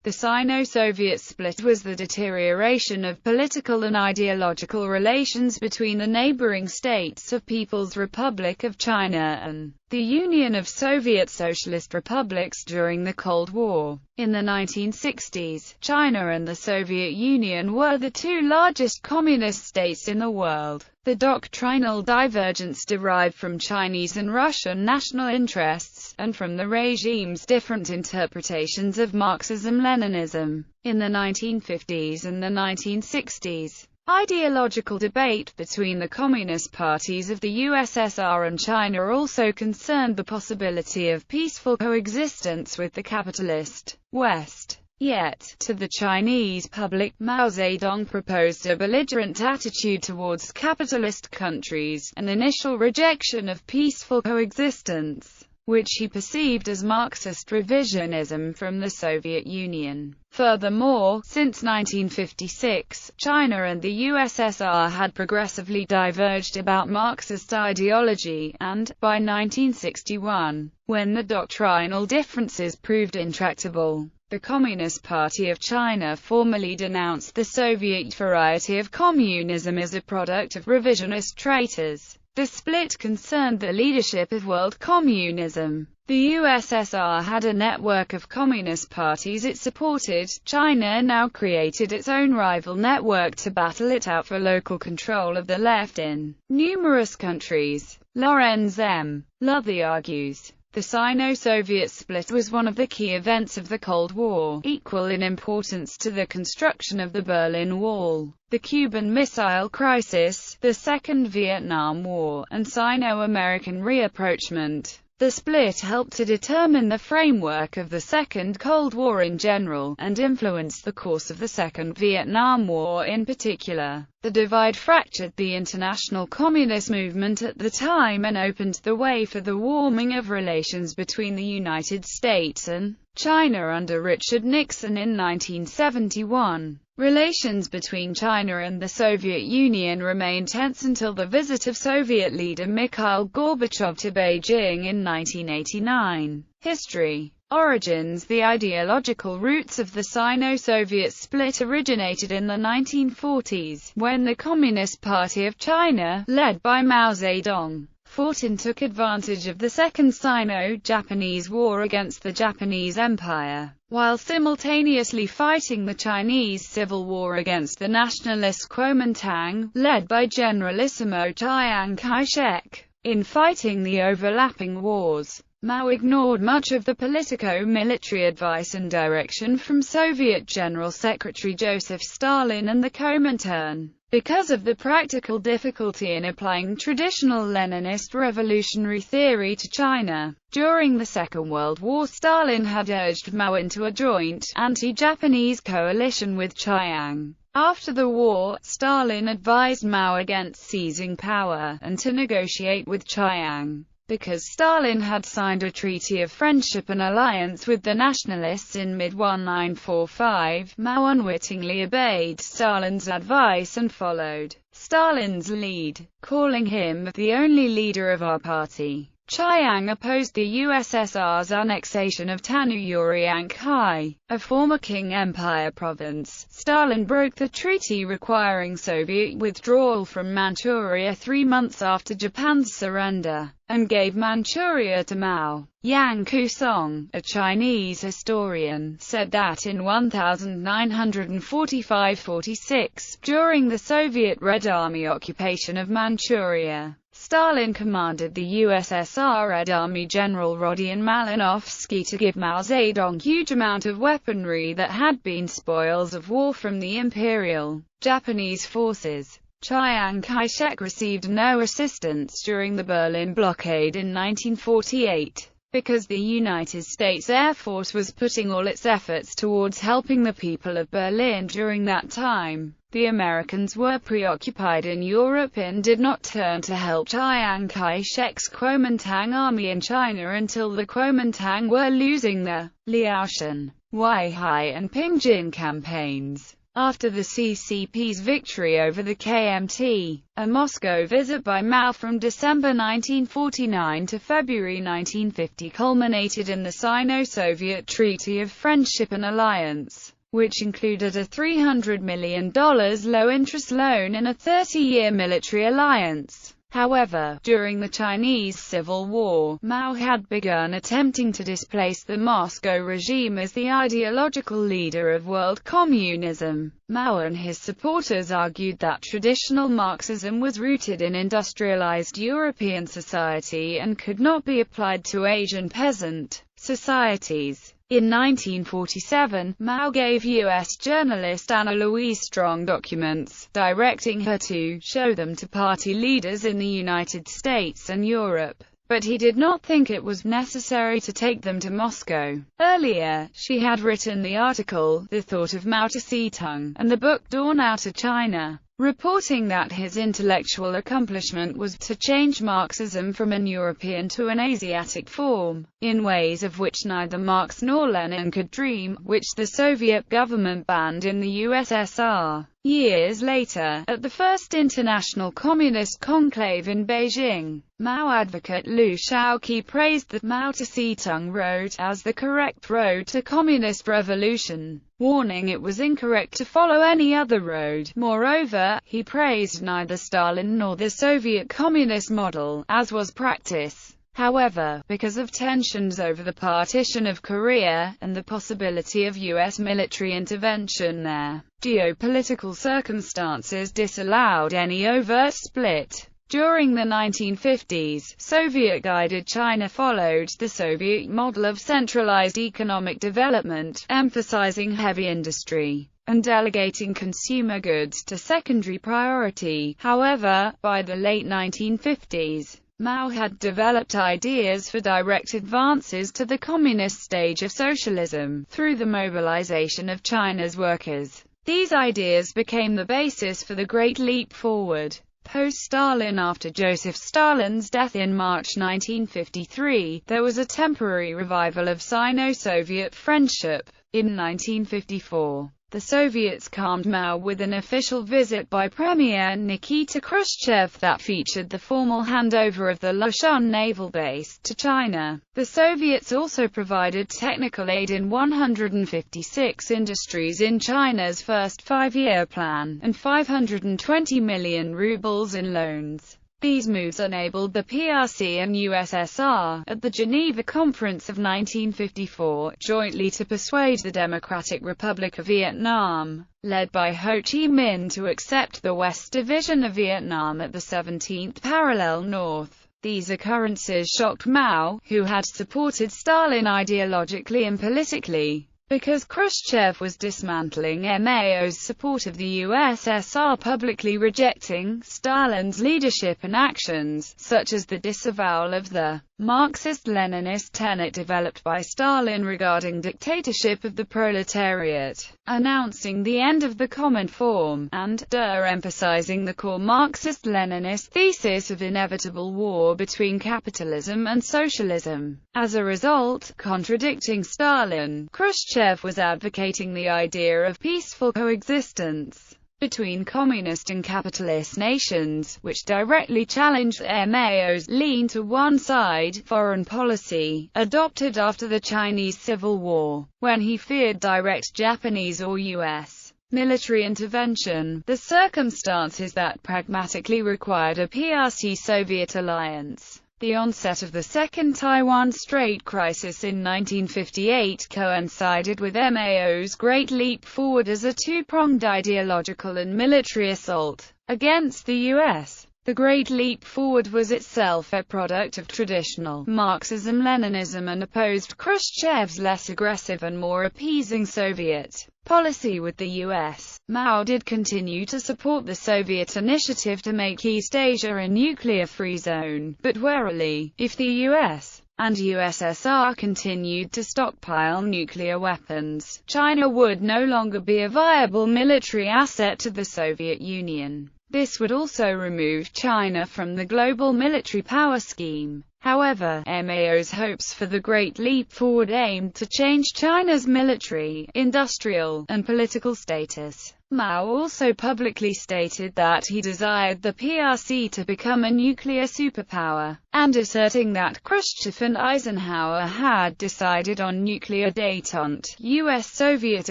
The Sino-Soviet split was the deterioration of political and ideological relations between the neighboring states of People's Republic of China and the Union of Soviet Socialist Republics during the Cold War. In the 1960s, China and the Soviet Union were the two largest communist states in the world. The doctrinal divergence derived from Chinese and Russian national interests, and from the regime's different interpretations of Marxism-Leninism. In the 1950s and the 1960s, ideological debate between the communist parties of the USSR and China also concerned the possibility of peaceful coexistence with the capitalist West. Yet, to the Chinese public, Mao Zedong proposed a belligerent attitude towards capitalist countries, an initial rejection of peaceful coexistence, which he perceived as Marxist revisionism from the Soviet Union. Furthermore, since 1956, China and the USSR had progressively diverged about Marxist ideology, and, by 1961, when the doctrinal differences proved intractable, the Communist Party of China formally denounced the Soviet variety of communism as a product of revisionist traitors. The split concerned the leadership of world communism. The USSR had a network of communist parties it supported. China now created its own rival network to battle it out for local control of the left in numerous countries. Lorenz M. Luthi argues, the Sino-Soviet split was one of the key events of the Cold War, equal in importance to the construction of the Berlin Wall, the Cuban Missile Crisis, the Second Vietnam War, and Sino-American rapprochement. The split helped to determine the framework of the Second Cold War in general, and influenced the course of the Second Vietnam War in particular. The divide fractured the international communist movement at the time and opened the way for the warming of relations between the United States and China under Richard Nixon in 1971. Relations between China and the Soviet Union remained tense until the visit of Soviet leader Mikhail Gorbachev to Beijing in 1989. History. Origins. The ideological roots of the Sino-Soviet split originated in the 1940s, when the Communist Party of China, led by Mao Zedong, fought and took advantage of the Second Sino-Japanese War against the Japanese Empire, while simultaneously fighting the Chinese Civil War against the nationalist Kuomintang, led by Generalissimo Chiang Kai-shek. In fighting the overlapping wars, Mao ignored much of the politico-military advice and direction from Soviet General Secretary Joseph Stalin and the Comintern. Because of the practical difficulty in applying traditional Leninist revolutionary theory to China, during the Second World War Stalin had urged Mao into a joint, anti-Japanese coalition with Chiang. After the war, Stalin advised Mao against seizing power, and to negotiate with Chiang. Because Stalin had signed a treaty of friendship and alliance with the nationalists in mid-1945, Mao unwittingly obeyed Stalin's advice and followed Stalin's lead, calling him the only leader of our party. Chiang opposed the USSR's annexation of Tanuyuriankai, a former Qing Empire province. Stalin broke the treaty requiring Soviet withdrawal from Manchuria 3 months after Japan's surrender, and gave Manchuria to Mao. Yang Kusong, a Chinese historian, said that in 1945–46, during the Soviet Red Army occupation of Manchuria, Stalin commanded the USSR Red Army General Rodion Malinowski to give Mao Zedong huge amount of weaponry that had been spoils of war from the Imperial Japanese forces. Chiang Kai-shek received no assistance during the Berlin blockade in 1948. Because the United States Air Force was putting all its efforts towards helping the people of Berlin during that time, the Americans were preoccupied in Europe and did not turn to help Chiang Kai-shek's Kuomintang army in China until the Kuomintang were losing the Liaoshan, Weihai and Pingjin campaigns. After the CCP's victory over the KMT, a Moscow visit by Mao from December 1949 to February 1950 culminated in the Sino-Soviet Treaty of Friendship and Alliance, which included a $300 million low-interest loan and a 30-year military alliance. However, during the Chinese Civil War, Mao had begun attempting to displace the Moscow regime as the ideological leader of world communism. Mao and his supporters argued that traditional Marxism was rooted in industrialized European society and could not be applied to Asian peasant societies. In 1947, Mao gave U.S. journalist Anna Louise Strong documents, directing her to show them to party leaders in the United States and Europe, but he did not think it was necessary to take them to Moscow. Earlier, she had written the article, The Thought of Mao Zedong, and the book Dawn Out of China, reporting that his intellectual accomplishment was to change Marxism from an European to an Asiatic form, in ways of which neither Marx nor Lenin could dream, which the Soviet government banned in the USSR. Years later, at the First International Communist Conclave in Beijing, Mao advocate Liu Shaoqi praised the Mao Zedong road as the correct road to communist revolution, warning it was incorrect to follow any other road. Moreover, he praised neither Stalin nor the Soviet communist model, as was practice. However, because of tensions over the partition of Korea, and the possibility of U.S. military intervention there, geopolitical circumstances disallowed any overt split. During the 1950s, Soviet-guided China followed the Soviet model of centralized economic development, emphasizing heavy industry and delegating consumer goods to secondary priority. However, by the late 1950s, Mao had developed ideas for direct advances to the communist stage of socialism, through the mobilization of China's workers. These ideas became the basis for the Great Leap Forward. Post-Stalin. After Joseph Stalin's death in March 1953, there was a temporary revival of Sino-Soviet friendship. In 1954, the Soviets calmed Mao with an official visit by Premier Nikita Khrushchev that featured the formal handover of the Lushun naval base to China. The Soviets also provided technical aid in 156 industries in China's first five-year plan, and 520 million rubles in loans. These moves enabled the PRC and USSR, at the Geneva Conference of 1954, jointly to persuade the Democratic Republic of Vietnam, led by Ho Chi Minh, to accept the West Division of Vietnam at the 17th parallel north. These occurrences shocked Mao, who had supported Stalin ideologically and politically, because Khrushchev was dismantling Mao's support of the USSR, publicly rejecting Stalin's leadership and actions, such as the disavowal of the Marxist-Leninist tenet developed by Stalin regarding dictatorship of the proletariat, announcing the end of the Comintern, and emphasizing the core Marxist-Leninist thesis of inevitable war between capitalism and socialism. As a result, contradicting Stalin, Khrushchev was advocating the idea of peaceful coexistence between communist and capitalist nations, which directly challenged Mao's lean to one side foreign policy, adopted after the Chinese Civil War, when he feared direct Japanese or U.S. military intervention, the circumstances that pragmatically required a PRC-Soviet alliance. The onset of the Second Taiwan Strait crisis in 1958 coincided with Mao's Great Leap Forward as a two-pronged ideological and military assault against the U.S. The Great Leap Forward was itself a product of traditional Marxism-Leninism and opposed Khrushchev's less aggressive and more appeasing Soviet policy with the U.S. Mao did continue to support the Soviet initiative to make East Asia a nuclear-free zone, but warily. If the U.S. and USSR continued to stockpile nuclear weapons, China would no longer be a viable military asset to the Soviet Union. This would also remove China from the global military power scheme. However, Mao's hopes for the Great Leap Forward aimed to change China's military, industrial, and political status. Mao also publicly stated that he desired the PRC to become a nuclear superpower, and asserting that Khrushchev and Eisenhower had decided on nuclear détente, US-Soviet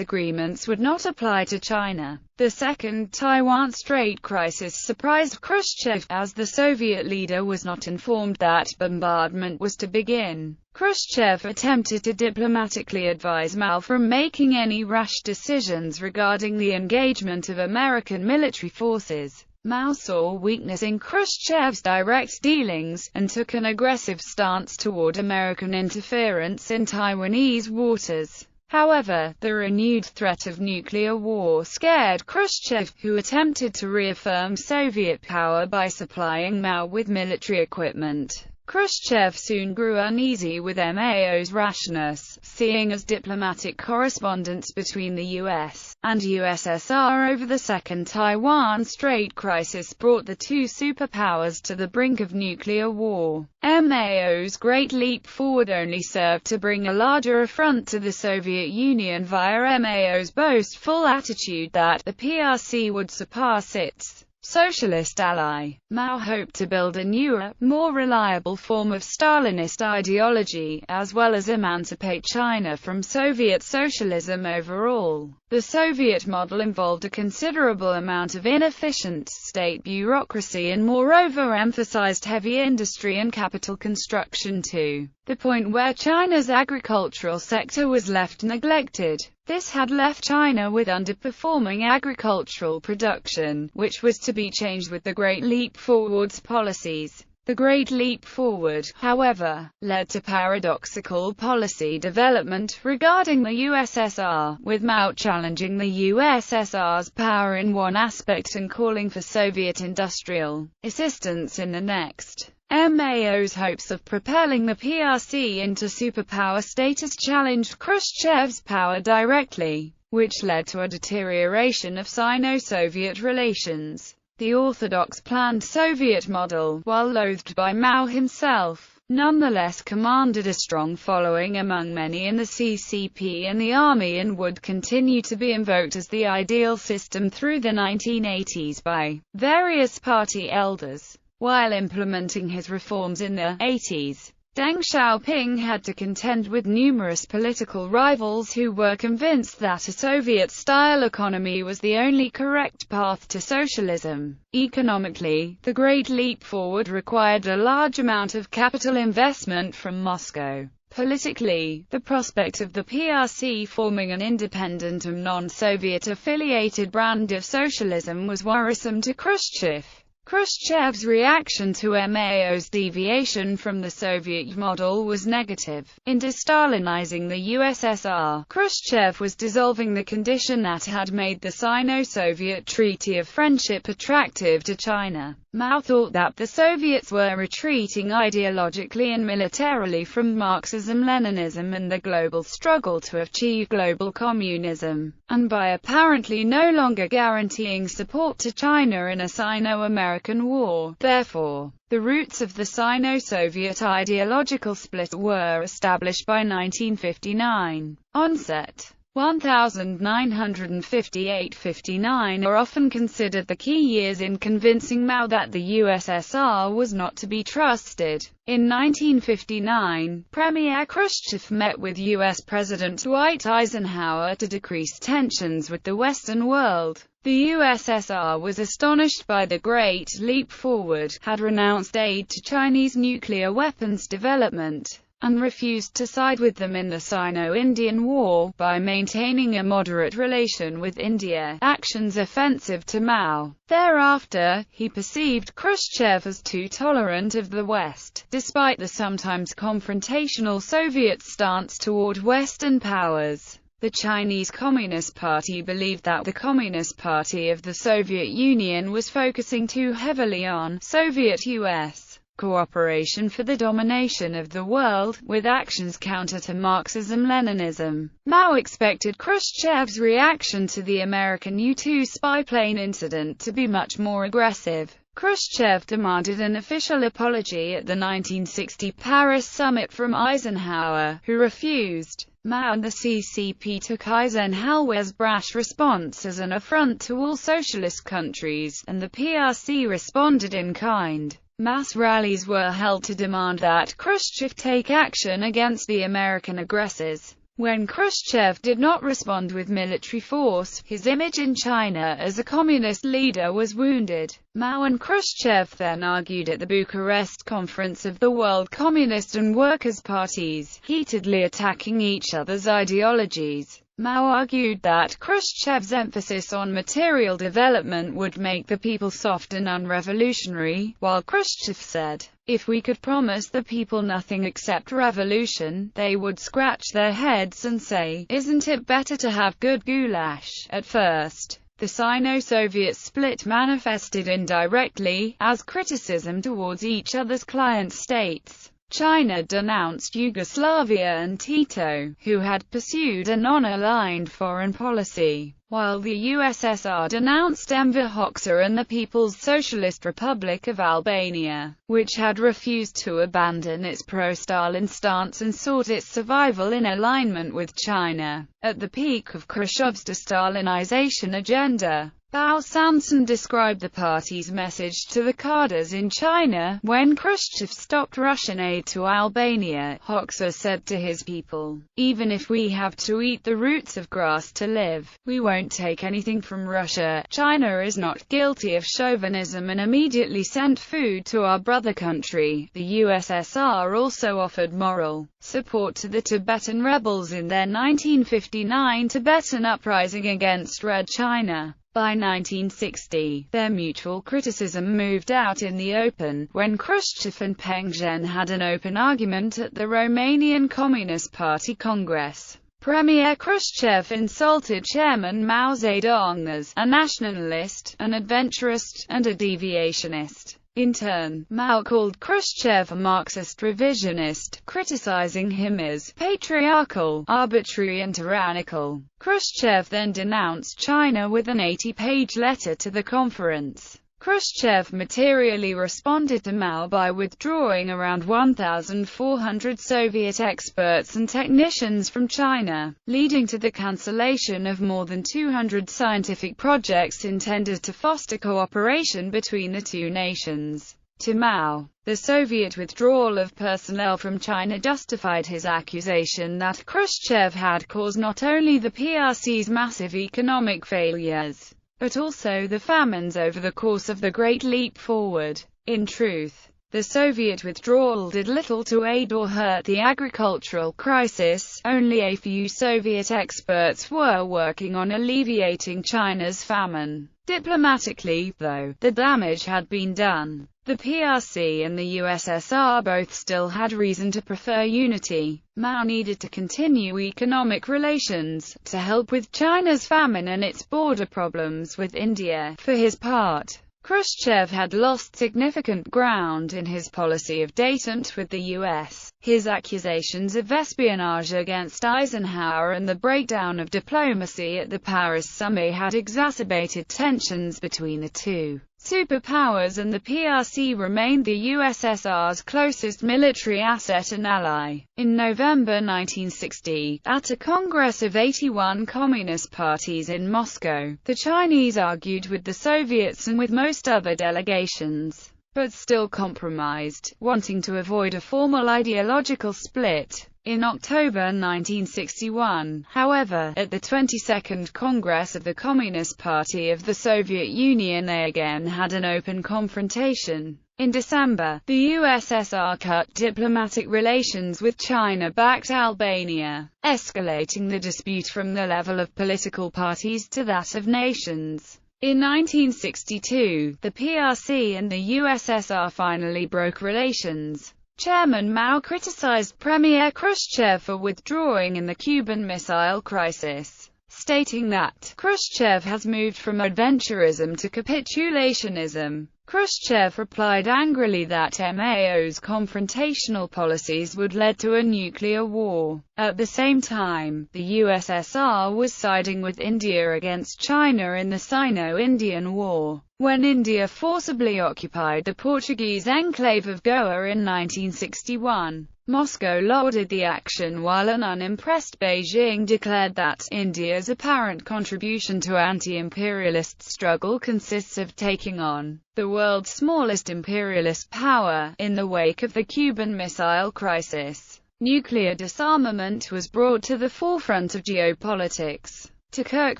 agreements would not apply to China. The second Taiwan Strait crisis surprised Khrushchev, as the Soviet leader was not informed that bombardment was to begin. Khrushchev attempted to diplomatically advise Mao from making any rash decisions regarding the engagement of American military forces. Mao saw weakness in Khrushchev's direct dealings, and took an aggressive stance toward American interference in Taiwanese waters. However, the renewed threat of nuclear war scared Khrushchev, who attempted to reaffirm Soviet power by supplying Mao with military equipment. Khrushchev soon grew uneasy with Mao's rashness, seeing as diplomatic correspondence between the US and USSR over the Second Taiwan Strait crisis brought the two superpowers to the brink of nuclear war. Mao's Great Leap Forward only served to bring a larger affront to the Soviet Union via Mao's boastful attitude that the PRC would surpass its socialist ally. Mao hoped to build a newer, more reliable form of Stalinist ideology, as well as emancipate China from Soviet socialism overall. The Soviet model involved a considerable amount of inefficient state bureaucracy and moreover emphasized heavy industry and capital construction to the point where China's agricultural sector was left neglected. This had left China with underperforming agricultural production, which was to be changed with the Great Leap Forward's policies. The Great Leap Forward, however, led to paradoxical policy development regarding the USSR, with Mao challenging the USSR's power in one aspect and calling for Soviet industrial assistance in the next. Mao's hopes of propelling the PRC into superpower status challenged Khrushchev's power directly, which led to a deterioration of Sino-Soviet relations. The orthodox planned Soviet model, while loathed by Mao himself, nonetheless commanded a strong following among many in the CCP and the army, and would continue to be invoked as the ideal system through the 1980s by various party elders. While implementing his reforms in the 80s, Deng Xiaoping had to contend with numerous political rivals who were convinced that a Soviet-style economy was the only correct path to socialism. Economically, the Great Leap Forward required a large amount of capital investment from Moscow. Politically, the prospect of the PRC forming an independent and non-Soviet affiliated brand of socialism was worrisome to Khrushchev. Khrushchev's reaction to Mao's deviation from the Soviet model was negative. In de-Stalinizing the USSR, Khrushchev was dissolving the condition that had made the Sino-Soviet Treaty of Friendship attractive to China. Mao thought that the Soviets were retreating ideologically and militarily from Marxism-Leninism and the global struggle to achieve global communism, and by apparently no longer guaranteeing support to China in a Sino-American war. Therefore, the roots of the Sino-Soviet ideological split were established by 1959. Onset 1958–59 are often considered the key years in convincing Mao that the USSR was not to be trusted. In 1959, Premier Khrushchev met with US President Dwight Eisenhower to decrease tensions with the Western world. The USSR was astonished by the Great Leap Forward, had renounced aid to Chinese nuclear weapons development, and refused to side with them in the Sino-Indian War, by maintaining a moderate relation with India, actions offensive to Mao. Thereafter, he perceived Khrushchev as too tolerant of the West, despite the sometimes confrontational Soviet stance toward Western powers. The Chinese Communist Party believed that the Communist Party of the Soviet Union was focusing too heavily on Soviet-US cooperation for the domination of the world, with actions counter to Marxism-Leninism. Mao expected Khrushchev's reaction to the American U-2 spy plane incident to be much more aggressive. Khrushchev demanded an official apology at the 1960 Paris summit from Eisenhower, who refused. Mao and the CCP took Eisenhower's brash response as an affront to all socialist countries, and the PRC responded in kind. Mass rallies were held to demand that Khrushchev take action against the American aggressors. When Khrushchev did not respond with military force, his image in China as a communist leader was wounded. Mao and Khrushchev then argued at the Bucharest Conference of the World Communist and Workers' Parties, heatedly attacking each other's ideologies. Mao argued that Khrushchev's emphasis on material development would make the people soft and unrevolutionary, while Khrushchev said, "If we could promise the people nothing except revolution, they would scratch their heads and say, isn't it better to have good goulash?" At first, the Sino-Soviet split manifested indirectly, as criticism towards each other's client states. China denounced Yugoslavia and Tito, who had pursued a non-aligned foreign policy, while the USSR denounced Enver Hoxha and the People's Socialist Republic of Albania, which had refused to abandon its pro-Stalin stance and sought its survival in alignment with China. At the peak of Khrushchev's de-Stalinization agenda, Bao Samson described the party's message to the cadres in China. When Khrushchev stopped Russian aid to Albania, Hoxha said to his people, "Even if we have to eat the roots of grass to live, we won't take anything from Russia. China is not guilty of chauvinism," and immediately sent food to our brother country. The USSR also offered moral support to the Tibetan Rebels in their 1959 Tibetan uprising against Red China. By 1960, their mutual criticism moved out in the open, when Khrushchev and Peng Zhen had an open argument at the Romanian Communist Party Congress. Premier Khrushchev insulted Chairman Mao Zedong as a nationalist, an adventurist, and a deviationist. In turn, Mao called Khrushchev a Marxist revisionist, criticizing him as patriarchal, arbitrary and tyrannical. Khrushchev then denounced China with an 80-page letter to the conference. Khrushchev materially responded to Mao by withdrawing around 1,400 Soviet experts and technicians from China, leading to the cancellation of more than 200 scientific projects intended to foster cooperation between the two nations. To Mao, the Soviet withdrawal of personnel from China justified his accusation that Khrushchev had caused not only the PRC's massive economic failures, but also the famines over the course of the Great Leap Forward. In truth, the Soviet withdrawal did little to aid or hurt the agricultural crisis. Only a few Soviet experts were working on alleviating China's famine. Diplomatically, though, the damage had been done. The PRC and the USSR both still had reason to prefer unity. Mao needed to continue economic relations, to help with China's famine and its border problems with India. For his part, Khrushchev had lost significant ground in his policy of détente with the US. His accusations of espionage against Eisenhower and the breakdown of diplomacy at the Paris summit had exacerbated tensions between the two superpowers, and the PRC remained the USSR's closest military asset and ally. In November 1960, at a Congress of 81 Communist parties in Moscow, the Chinese argued with the Soviets and with most other delegations, but still compromised, wanting to avoid a formal ideological split. In October 1961, however, at the 22nd Congress of the Communist Party of the Soviet Union, they again had an open confrontation. In December, the USSR cut diplomatic relations with China-backed Albania, escalating the dispute from the level of political parties to that of nations. In 1962, the PRC and the USSR finally broke relations. Chairman Mao criticized Premier Khrushchev for withdrawing in the Cuban Missile Crisis, stating that Khrushchev has moved from adventurism to capitulationism. Khrushchev replied angrily that Mao's confrontational policies would lead to a nuclear war. At the same time, the USSR was siding with India against China in the Sino-Indian War, when India forcibly occupied the Portuguese enclave of Goa in 1961. Moscow lauded the action, while an unimpressed Beijing declared that India's apparent contribution to anti-imperialist struggle consists of taking on the world's smallest imperialist power. In the wake of the Cuban Missile Crisis, nuclear disarmament was brought to the forefront of geopolitics. To curb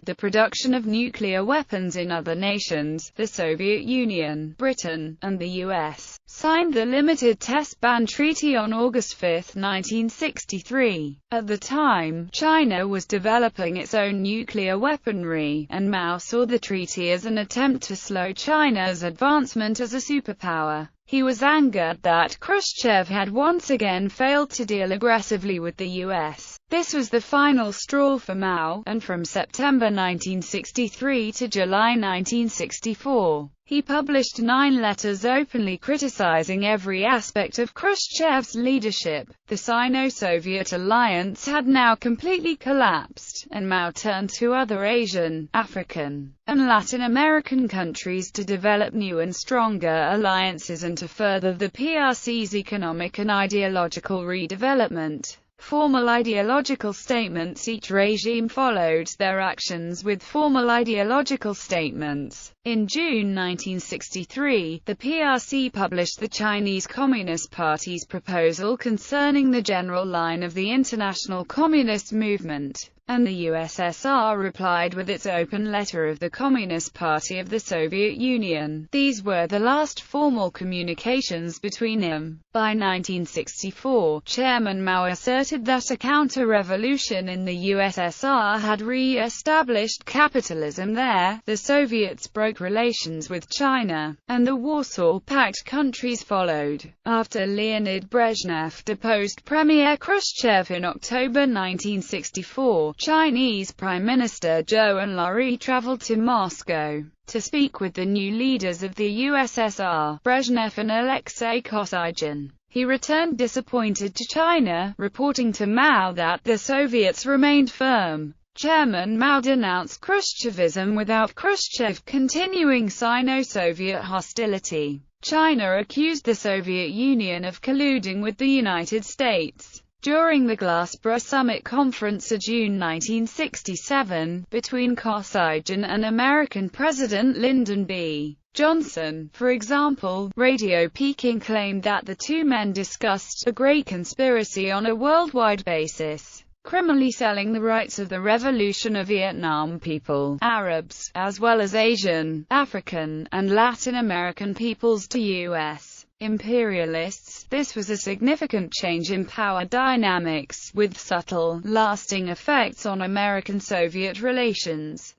the production of nuclear weapons in other nations, the Soviet Union, Britain, and the US signed the Limited Test Ban Treaty on August 5, 1963. At the time, China was developing its own nuclear weaponry, and Mao saw the treaty as an attempt to slow China's advancement as a superpower. He was angered that Khrushchev had once again failed to deal aggressively with the US. This was the final straw for Mao, and from September 1963 to July 1964, he published 9 letters openly criticizing every aspect of Khrushchev's leadership. The Sino-Soviet alliance had now completely collapsed, and Mao turned to other Asian, African, and Latin American countries to develop new and stronger alliances and to further the PRC's economic and ideological redevelopment. Formal ideological statements. Each regime followed their actions with formal ideological statements. In June 1963, the PRC published the Chinese Communist Party's proposal concerning the general line of the international communist movement, and the USSR replied with its open letter of the Communist Party of the Soviet Union. These were the last formal communications between them. By 1964, Chairman Mao asserted that a counter-revolution in the USSR had re-established capitalism there. The Soviets broke relations with China, and the Warsaw Pact countries followed. After Leonid Brezhnev deposed Premier Khrushchev in October 1964, Chinese Prime Minister Zhou Enlai traveled to Moscow to speak with the new leaders of the USSR, Brezhnev and Alexei Kosygin. He returned disappointed to China, reporting to Mao that the Soviets remained firm. Chairman Mao denounced Khrushchevism without Khrushchev continuing Sino-Soviet hostility. China accused the Soviet Union of colluding with the United States. During the Glasgow Summit Conference of June 1967, between Kosygin and American President Lyndon B. Johnson, for example, Radio Peking claimed that the two men discussed a great conspiracy on a worldwide basis, criminally selling the rights of the Revolution of Vietnam people, Arabs, as well as Asian, African, and Latin American peoples to U.S. imperialists. This was a significant change in power dynamics, with subtle, lasting effects on American-Soviet relations.